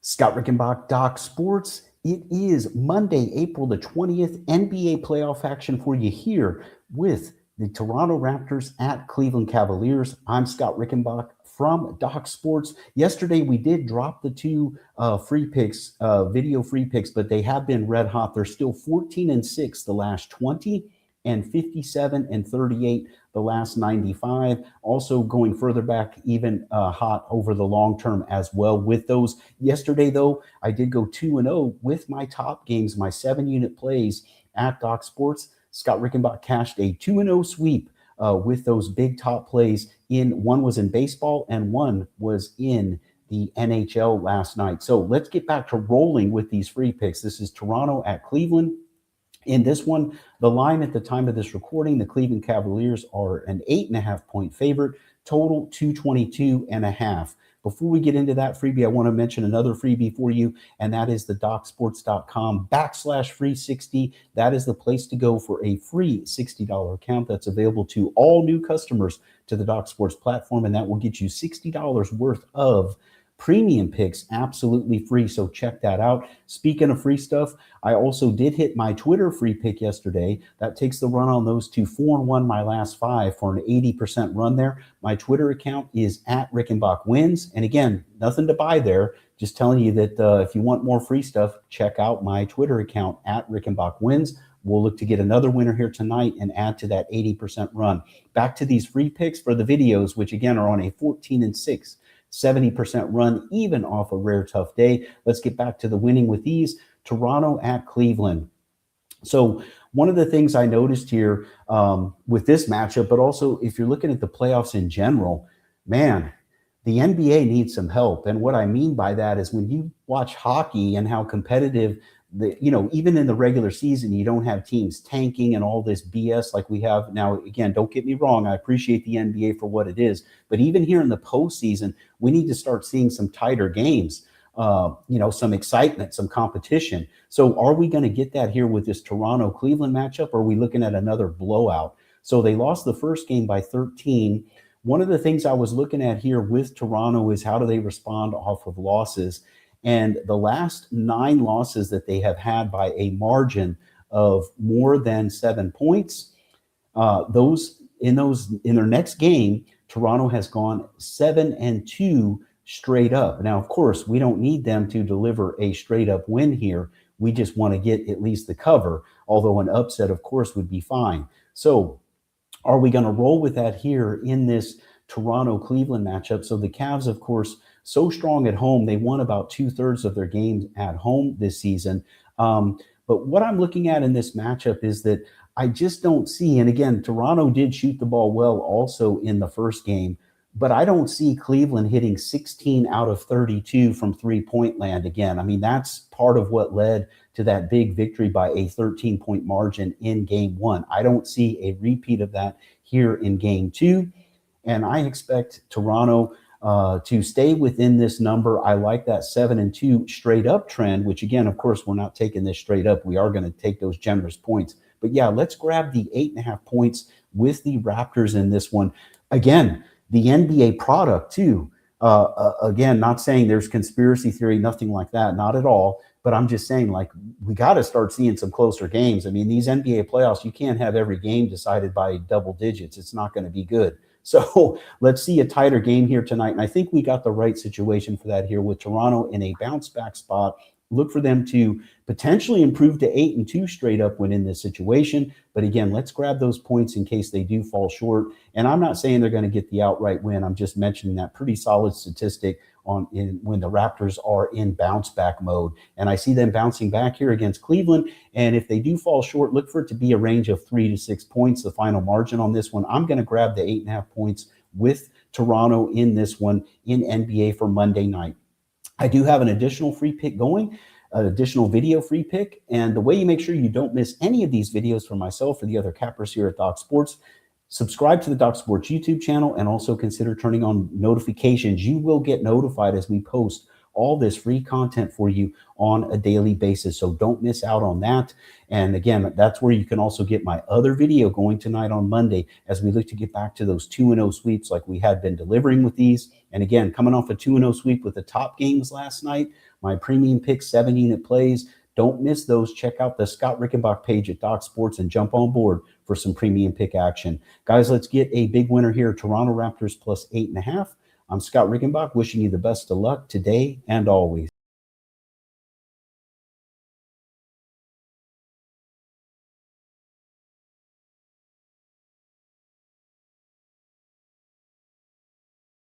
Scott Rickenbach, Doc Sports. It is Monday, April the 20th, NBA playoff action for you here with the Toronto Raptors at Cleveland Cavaliers. I'm Scott Rickenbach from Doc Sports. Yesterday, we did drop the two free picks, video free picks, but they have been red hot. They're still 14-6 the last 20 and 57-38 the last 95. Also going further back, even hot over the long term as well with those. Yesterday, though, I did go 2-0 with my top games, my 7-unit plays at Doc Sports. Scott Rickenbach cashed a 2-0 sweep with those big top plays. One was in baseball and one was in the NHL last night. So let's get back to rolling with these free picks. This is Toronto at Cleveland. In this one, the line at the time of this recording, the Cleveland Cavaliers are an 8.5-point favorite, total 222.5. Before we get into that freebie, I want to mention another freebie for you, and that is the docsports.com/free60. That is the place to go for a free $60 account that's available to all new customers to the Doc Sports platform, and that will get you $60 worth of premium picks absolutely free. So check that out. Speaking of free stuff, I also did hit my Twitter free pick yesterday. That takes the run on those two 4-1 my last 5 for an 80% run there. My Twitter account is at Rickenbach Wins. And again, nothing to buy there. Just telling you that if you want more free stuff, check out my Twitter account at Rickenbach Wins. We'll look to get another winner here tonight and add to that 80% run. Back to these free picks for the videos, which again are on a 14-6. 70% run, even off a rare tough day. Let's get back to the winning with these. Toronto at Cleveland. So one of the things I noticed here with this matchup, but also if you're looking at the playoffs in general, man, the NBA needs some help. And what I mean by that is when you watch hockey and how competitive even in the regular season, you don't have teams tanking and all this BS like we have now. Again, don't get me wrong. I appreciate the NBA for what it is. But even here in the postseason, we need to start seeing some tighter games, some excitement, some competition. So are we going to get that here with this Toronto-Cleveland matchup, or are we looking at another blowout? So they lost the first game by 13. One of the things I was looking at here with Toronto is how do they respond off of losses? And the last 9 losses that they have had by a margin of more than 7 points, in their next game, Toronto has gone 7-2 straight up. Now, of course, we don't need them to deliver a straight up win here. We just want to get at least the cover, although an upset, of course, would be fine. So are we going to roll with that here in this Toronto-Cleveland matchup? So the Cavs, of course, so strong at home. They won about 2/3 of their games at home this season. But what I'm looking at in this matchup is that I just don't see, and again, Toronto did shoot the ball well also in the first game, but I don't see Cleveland hitting 16 out of 32 from three-point land again. I mean, that's part of what led to that big victory by a 13-point margin in game 1. I don't see a repeat of that here in game 2, and I expect Toronto to stay within this number. I like that 7-2 straight up trend, which again, of course, we're not taking this straight up. We are going to take those generous points. But yeah, let's grab the 8.5 points with the Raptors in this one. Again, the NBA product too. Again, not saying there's conspiracy theory, nothing like that, not at all. But I'm just saying, like, we got to start seeing some closer games. I mean, these NBA playoffs, you can't have every game decided by double digits. It's not going to be good. So let's see a tighter game here tonight. And I think we got the right situation for that here with Toronto in a bounce back spot. Look for them to potentially improve to 8-2 straight up when in this situation. But again, let's grab those points in case they do fall short. And I'm not saying they're going to get the outright win. I'm just mentioning that pretty solid statistic when the Raptors are in bounce back mode. And I see them bouncing back here against Cleveland. And if they do fall short, look for it to be a range of 3 to 6 points, the final margin on this one. I'm going to grab the 8.5 points with Toronto in this one in NBA for Monday night. I do have an additional free pick going, an additional video free pick. And the way you make sure you don't miss any of these videos from myself or the other cappers here at Doc Sports, subscribe to the Doc Sports YouTube channel and also consider turning on notifications. You will get notified as we post all this free content for you on a daily basis. So don't miss out on that. And again, that's where you can also get my other video going tonight on Monday as we look to get back to those 2-0 sweeps like we had been delivering with these. And again, coming off a 2-0 sweep with the top games last night, my premium pick 7 unit plays. Don't miss those. Check out the Scott Rickenbach page at Doc Sports and jump on board for some premium pick action. Guys, let's get a big winner here. Toronto Raptors plus 8.5. I'm Scott Rickenbach, wishing you the best of luck today and always.